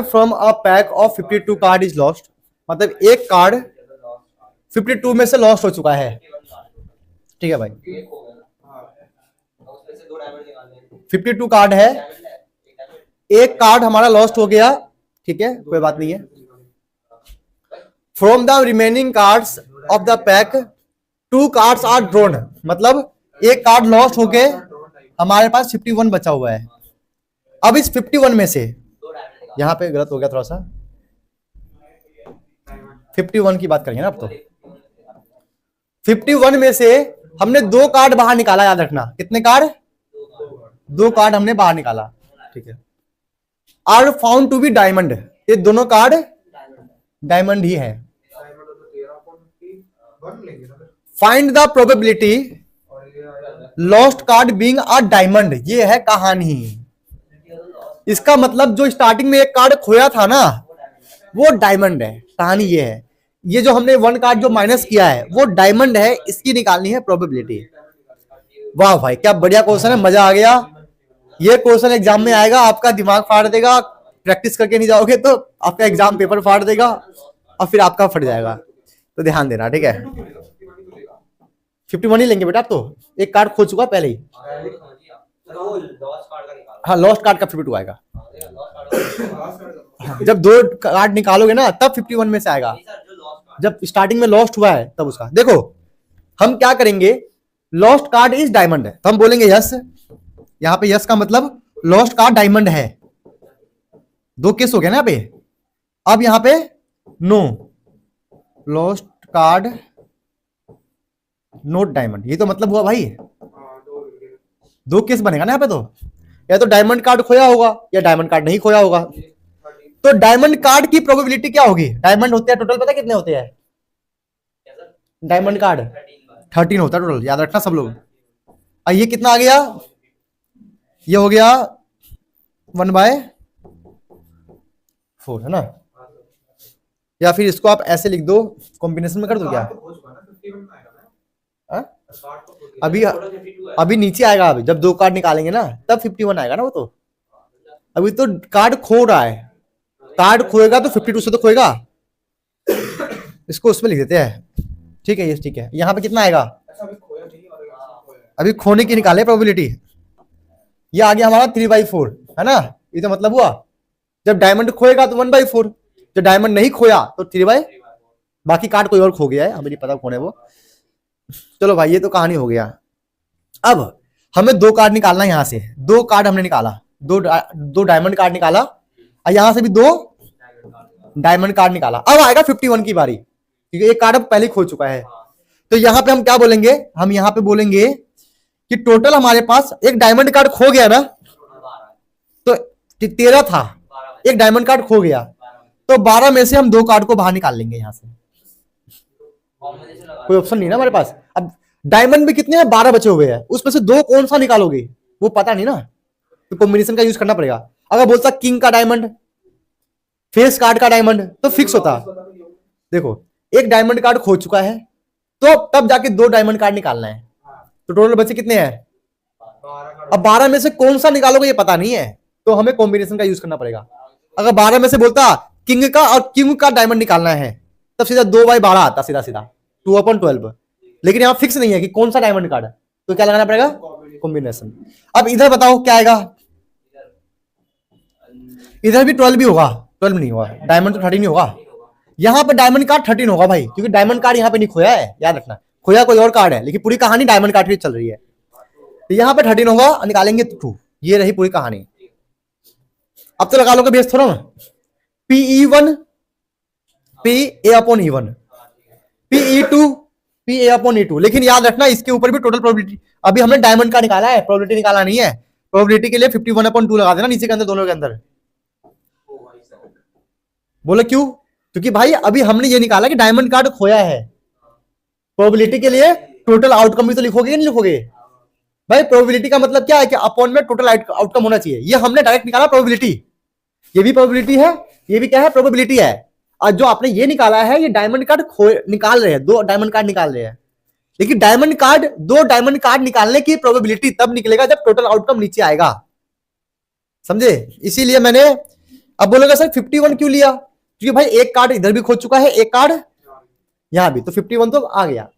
From a pack of 52 card is lost, मतलब एक card 52 में से लॉस्ट हो चुका है। ठीक है भाई, 52 कार्ड है, एक कार्ड हमारा लॉस्ट हो गया। ठीक है, कोई बात नहीं है। From the remaining cards of the pack 2 cards are drawn, मतलब एक कार्ड लॉस्ट होके हमारे पास 51 बचा हुआ है। अब इस 51 में से, यहां पे गलत हो गया थोड़ा सा, 51 की बात करेंगे ना अब तो। 51 में से हमने 2 कार्ड बाहर निकाला, याद रखना। कितने कार्ड? 2 कार्ड हमने बाहर निकाला। ठीक है, are found to be diamond, ये दोनों कार्ड डायमंड ही है। Find the probability lost card being a diamond, ये है कहानी। इसका मतलब जो स्टार्टिंग में एक कार्ड खोया था ना, वो डायमंड है। कहानी ये है, ये जो हमने 1 कार्ड जो माइनस किया है वो डायमंड है, इसकी निकालनी है प्रोबेबिलिटी। वाह भाई, क्या बढ़िया क्वेश्चन है, मजा आ गया। ये क्वेश्चन एग्जाम में आएगा, आपका दिमाग फाड़ देगा। प्रैक्टिस करके नहीं जाओगे तो आपका एग्जाम पेपर फाड़ देगा और फिर आपका फट जाएगा, तो ध्यान देना। ठीक है, 51 ही लेंगे बेटा। आप तो एक कार्ड खो चुका पहले ही। हाँ, लॉस्ट कार्ड का 52 आएगा। जब 2 कार्ड निकालोगे ना तब 51 में से आएगा। जब स्टार्टिंग में लॉस्ट हुआ है तब उसका। देखो हम क्या करेंगे, लॉस्ट कार्ड इज डायमंड है तो हम बोलेंगे यस। यहां पे यस का मतलब लॉस्ट कार्ड डायमंड है। 2 केस हो गया ना यहाँ पे। अब यहां पे no, lost card not diamond, ये तो मतलब हुआ भाई 2 केस बनेगा ना यहाँ पे। तो या तो डायमंड कार्ड खोया होगा या डायमंड कार्ड नहीं खोया होगा। तो डायमंड कार्ड की प्रोबेबिलिटी क्या होगी? डायमंड होते हैं टोटल, पता कितने होते हैं डायमंड कार्ड? 13 होता है टोटल, याद रखना सब लोग। और ये कितना आ गया? ये हो गया 1/4 है ना। या फिर इसको आप ऐसे लिख दो, कॉम्बिनेशन में कर दो क्या? अभी नीचे आएगा। अभी जब 2 कार्ड निकालेंगे ना तब 51 आएगा ना वो। तो अभी तो कार्ड खो रहा है, कार्ड खोएगा तो 52 से तो खोएगा। इसको उसमें लिख देते हैं। ठीक है, ये ठीक है। यहाँ पे कितना आएगा? अभी खोने की निकाले प्रोबेबिलिटी। ये आ गया हमारा 3/4 है ना। ये तो मतलब हुआ जब डायमंड खोएगा तो 1/4, जब डायमंड नहीं खोया तो 3/, बाकी कार्ड कोई और खो गया है, हमें नहीं पता कौन है वो। चलो भाई, ये तो कहानी हो गया। अब हमें 2 कार्ड निकालना है। यहां से 2 कार्ड हमने निकाला, दो डायमंड कार्ड निकाला और यहां से भी 2 डायमंड कार्ड निकाला। अब आएगा 51 की बारी, क्योंकि एक कार्ड अब पहले खो चुका है। तो यहां पे हम क्या बोलेंगे? हम यहां पे बोलेंगे कि टोटल हमारे पास एक डायमंड कार्ड खो गया ना, तो 13 था, एक डायमंड कार्ड खो गया, तो 12 में से हम 2 कार्ड को बाहर निकाल लेंगे। यहां से कोई ऑप्शन नहीं ना हमारे पास। अब डायमंड में कितने हैं? 12 बचे हुए हैं, उसमें से 2 कौन सा निकालोगे वो पता नहीं ना, तो कॉम्बिनेशन का यूज करना पड़ेगा। अगर बोलता किंग का डायमंड, फेस कार्ड का डायमंड, तो फिक्स होता। देखो एक डायमंड कार्ड खो चुका है, तो तब जाके 2 डायमंड कार्ड निकालना है। तो टोटल बचे कितने हैं? अब 12 में से कौन सा निकालोगे ये पता नहीं है, तो हमें कॉम्बिनेशन का यूज करना पड़ेगा। अगर 12 में से बोलता किंग का और किंग का डायमंड निकालना है, तब सीधा 2/12 आता, सीधा सीधा 2/12। लेकिन यहां फिक्स नहीं है कि कौन सा डायमंड कार्ड है, तो क्या लगाना पड़ेगा? कॉम्बिनेशन। अब इधर बताओ क्या आएगा? इधर भी 12 भी होगा, 12 नहीं होगा, डायमंड तो 13 नहीं होगा। यहां पर डायमंड कार्ड 13 होगा भाई, क्योंकि डायमंड कार्ड यहां पे नहीं खोया है, याद रखना। खोया कोई और कार्ड है, लेकिन पूरी कहानी डायमंड कार्ड की चल रही है। तो यहां पे 13 होगा, निकालेंगे 2। ये रही पूरी कहानी। अब तो लगा लो बेस थोड़ा PE1 PA/E1, PE2 PA/E2। लेकिन याद रखना इसके ऊपर भी टोटल प्रोबेबिलिटी, अभी हमने डायमंड का निकाला है, प्रोबेबिलिटी निकाला नहीं है। प्रोबेबिलिटी के लिए 51/2 लगा देना नीचे के अंदर, दोनों के अंदर। बोले क्यों? क्योंकि भाई अभी हमने ये निकाला कि डायमंड कार्ड खोया है। प्रोबेबिलिटी के लिए टोटल आउटकम भी तो लिखोगे नहीं लिखोगे भाई? प्रोबेबिलिटी का मतलब क्या है कि अपॉन में टोटल आउटकम होना चाहिए। ये हमने डायरेक्ट निकाला प्रोबेबिलिटी, ये भी प्रोबेबिलिटी है, ये भी क्या है? प्रोबेबिलिटी है। और जो आपने ये निकाला है, ये डायमंड कार्ड निकाल रहे हैं, 2 डायमंड कार्ड निकाल रहे हैं। लेकिन डायमंड कार्ड, 2 डायमंड कार्ड निकालने की प्रोबेबिलिटी तब निकलेगा जब टोटल आउटकम नीचे आएगा, समझे? इसीलिए मैंने अब बोलोगे सर 51 क्यों लिया, क्योंकि भाई एक कार्ड इधर भी खो चुका है, एक कार्ड यहां भी, तो 51 तो आ गया,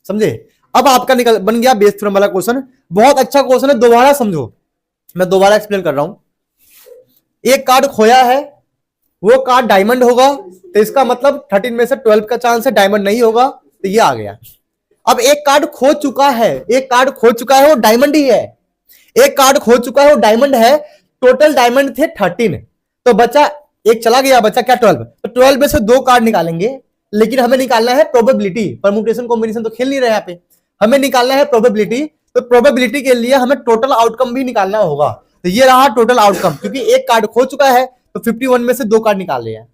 समझे। अब आपका निकल बन गया बेस थ्योरम वाला क्वेश्चन, बहुत अच्छा क्वेश्चन है, दोबारा समझो, मैं दोबारा एक्सप्लेन कर रहा हूं। एक कार्ड खोया है, वो कार्ड डायमंड होगा, तो इसका मतलब 13 में से 12 का चांस है डायमंड नहीं होगा, तो ये आ गया। अब एक कार्ड खो चुका है, एक कार्ड खो चुका है, वो डायमंड ही है, एक कार्ड खो चुका है वो डायमंड है, टोटल डायमंड थे 13, तो बचा एक चला गया, बचा क्या 12, तो 12 में से दो कार्ड निकालेंगे, लेकिन हमें निकालना है प्रोबेबिलिटी, परम्यूटेशन कॉम्बिनेशन तो खेल नहीं रहे यहाँ पे, हमें निकालना है प्रोबेबिलिटी, तो प्रोबेबिलिटी के लिए हमें टोटल आउटकम भी निकालना होगा, तो ये रहा टोटल आउटकम, क्योंकि एक कार्ड खो चुका है तो 51 में से दो कार्ड निकाल लिया।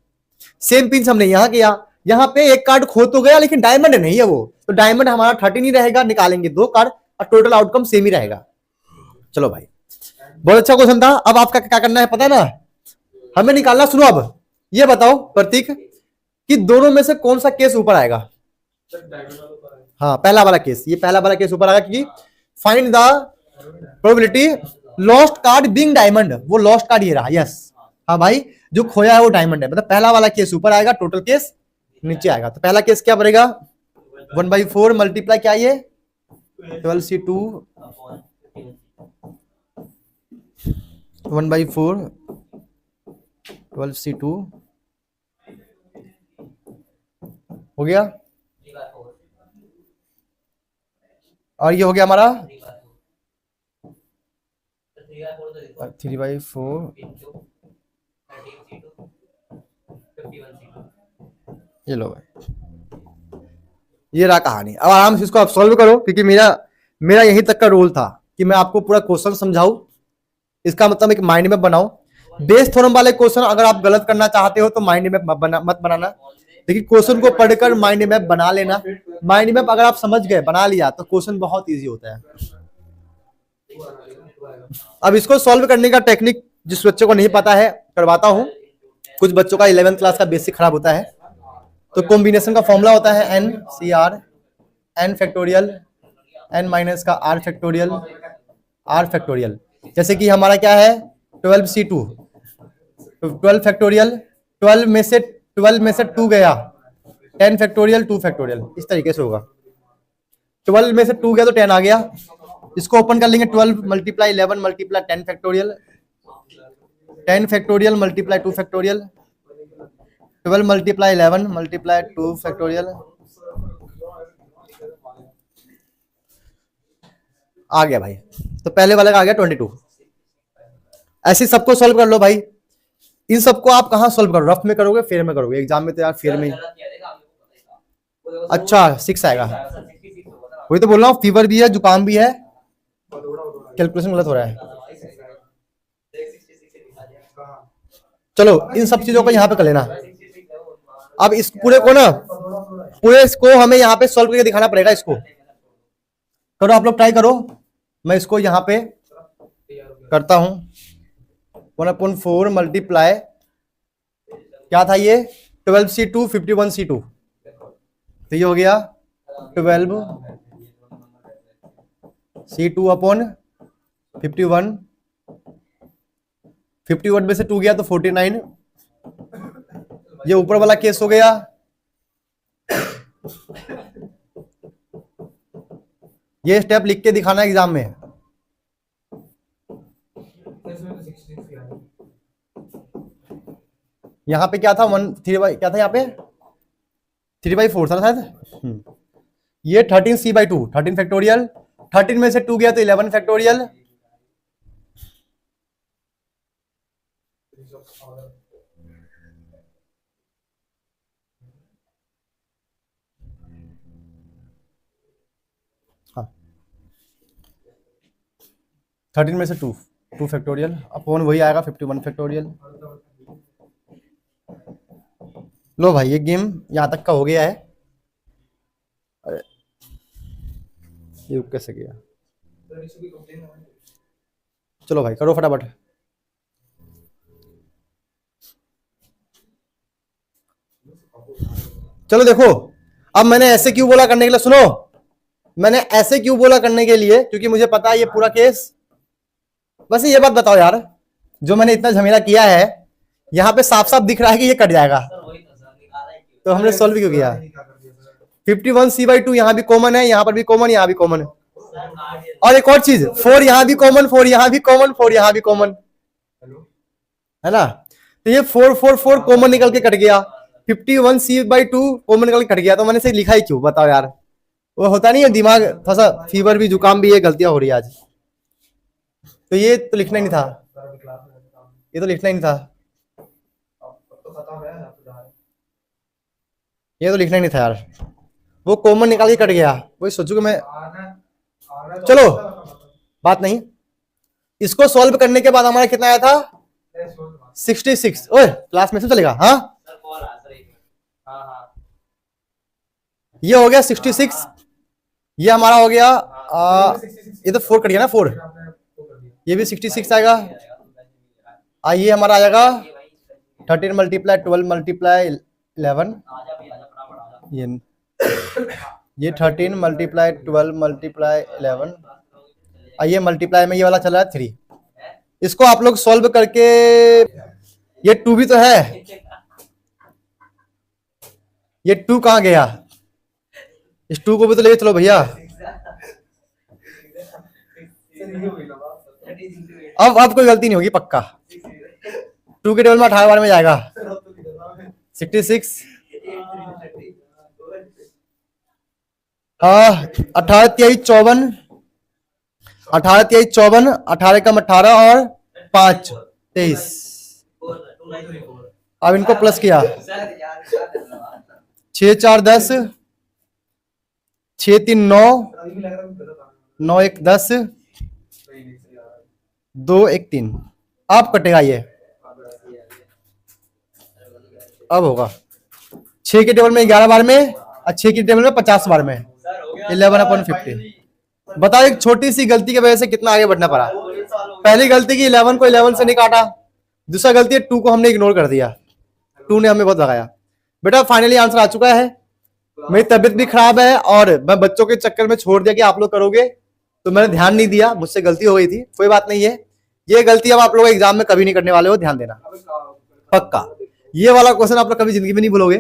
सेम पिंच हमने यहां किया, यहां पे एक कार्ड खो तो गया लेकिन डायमंड नहीं है वो, तो डायमंड हमारा 13 ही रहेगा, निकालेंगे दो कार्ड और टोटल आउटकम सेम ही रहेगा। चलो भाई, बहुत अच्छा क्वेश्चन था। अब आपका क्या करना है पता है ना, हमें निकालना, सुनो अब ये बताओ प्रतीक कि दोनों में से कौन सा केस ऊपर आएगा। हाँ पहला वाला केस, ये पहला वाला केस ऊपर आएगा, क्योंकि find the probability lost card being diamond, वो लॉस्ट कार्ड ये रहा, यस हाँ भाई जो खोया है वो डायमंड है, मतलब पहला वाला केस ऊपर आएगा, टोटल केस नीचे आएगा। तो पहला केस क्या बनेगा, 1/4 मल्टीप्लाई क्या ये 12C2 1/4 12C2 हो गया, और ये हो गया हमारा 3/4, ये लो भाई, ये रहा कहानी। अब आराम से इसको आप सॉल्व करो, क्योंकि मेरा यहीं तक का रोल था कि मैं आपको पूरा क्वेश्चन समझाऊं, इसका मतलब एक माइंड मैप बनाओ। बेस थ्योरम वाले क्वेश्चन अगर आप गलत करना चाहते हो तो माइंड मैप मत बनाना, लेकिन क्वेश्चन को पढ़कर माइंड मैप बना लेना। माइंड मैप अगर आप समझ गए, बना लिया, तो क्वेश्चन बहुत इजी होता है। अब इसको सॉल्व करने का टेक्निक जिस बच्चे को नहीं पता है करवाता हूं, कुछ बच्चों का 11th क्लास का बेसिक खराब होता है, तो कॉम्बिनेशन का फॉर्मूला होता है NCR n factorial n minus का r फैक्टोरियल, जैसे कि हमारा क्या है 12C2, 12 फैक्टोरियल, 12 में से 2 गया, 10 फैक्टोरियल 2 फैक्टोरियल, इस तरीके से होगा। 12 में से 2 गया तो 10 आ गया, इसको ओपन कर लेंगे, 12 multiply 11 multiply 10 factorial, 10 factorial multiply 2 factorial, 12 multiply 11 multiply 2 factorial, आ गया भाई। तो पहले वाले का आ गया 22। ऐसे सबको सॉल्व कर लो भाई। इन सबको आप कहाँ सॉल्व करो, रफ में करोगे फेयर में करोगे, एग्जाम में तो यार फेयर में। अच्छा 6 आएगा, वही तो बोल रहा हूँ, फीवर भी है जुकाम भी है, कैलकुलेशन गलत हो रहा है। चलो इन सब चीजों को यहाँ पे कर लेना। अब इस पूरे को ना, पूरे इसको हमें यहाँ पे सॉल्व करके दिखाना पड़ेगा। इसको करो आप लोग, ट्राई करो, मैं इसको यहाँ पे करता हूं। 1/4 मल्टीप्लाई क्या था ये 12C2 51C2, तो ये हो गया 12C2 अपॉन 51, 51 में से 2 गया तो 49, ये ऊपर वाला केस हो गया। ये स्टेप लिख के दिखाना एग्जाम में। यहाँ पे क्या था क्या था यहाँ पे 3/4 था शायद। ये 13C/2 13 फैक्टोरियल, 13 में से 2 गया तो 11 फैक्टोरियल, हाँ 13 में से 2 फैक्टोरियल अपॉन वही आएगा 51 फैक्टोरियल। लो भाई ये गेम यहाँ तक का हो गया है। अरे ये कैसे गया, चलो भाई करो फटाफट। चलो देखो, अब मैंने ऐसे क्यों बोला करने के लिए, सुनो मैंने ऐसे क्यों बोला करने के लिए, क्योंकि मुझे पता है ये पूरा केस। बस ये बात बताओ यार, जो मैंने इतना झमेला किया है यहाँ पे साफ साफ दिख रहा है कि ये कट जाएगा, तो हमने सॉल्व क्यों किया। 51c/2 यहाँ भी कॉमन है, यहाँ पर भी कॉमन, यहाँ भी कॉमन है। और एक और चीज, 4 यहाँ भी कॉमन, 4 यहाँ भी कॉमन, 4 यहाँ भी कॉमन, है ना। तो ये 4 4 4 कॉमन निकल के कट गया, 51c/2 कॉमन निकल के कट गया। तो मैंने से लिखा ही क्यों, बताओ यार। वो होता नहीं है, दिमाग थोड़ा सा फीवर भी, जुकाम भी है, गलतियां हो रही है आज। तो ये तो लिखना ही नहीं था, ये तो लिखना ही नहीं था, ये तो लिखना ही नहीं था यार। वो कॉमन निकाल के कट गया, वही सोचू कि मैं, चलो बात नहीं। इसको सॉल्व करने के बाद हमारा कितना आया था, 66। ओए क्लास में से चलेगा, हाँ ये हो गया 66, ये हमारा हो गया ये तो 4 कट गया ना, 4, ये भी 66 आएगा। ये हमारा आ जाएगा 13 × 12 × 11, ये 13 × 12 × 11, ये मल्टीप्लाई में ये वाला चला है 3। इसको आप लोग सॉल्व करके, ये 2 भी तो है, ये 2 कहां गया, इस 2 को भी तो ले चलो भैया। अब कोई गलती नहीं होगी पक्का, 2 के टेबल में 18 बार में जाएगा, 66 18 × 23 54, 18 × 23 54, 18 कम 18 और 5 23। अब इनको प्लस किया, 6 4 10, 6 3 9, 9 1 10, 2 1 3। अब कटेगा ये, अब होगा 6 के टेबल में 11 बार में और 6 के टेबल में 50 बार में, 11/50। बताओ एक छोटी सी गलती की वजह से कितना आगे बढ़ना पड़ा। पहली गलती की 11 को 11 से नहीं काटा, दूसरा गलती है 2 को हमने इग्नोर कर दिया, 2 ने हमें बहुत लगाया। बेटा फाइनली आंसर आ चुका है। मेरी तबीयत भी खराब है और मैं बच्चों के चक्कर में छोड़ दिया कि आप लोग करोगे, तो मैंने ध्यान नहीं दिया, मुझसे गलती हो गई थी, कोई बात नहीं है। ये गलती अब आप लोग एग्जाम में कभी नहीं करने वाले हो, ध्यान देना पक्का। ये वाला क्वेश्चन आप लोग कभी जिंदगी में नहीं भूलोगे।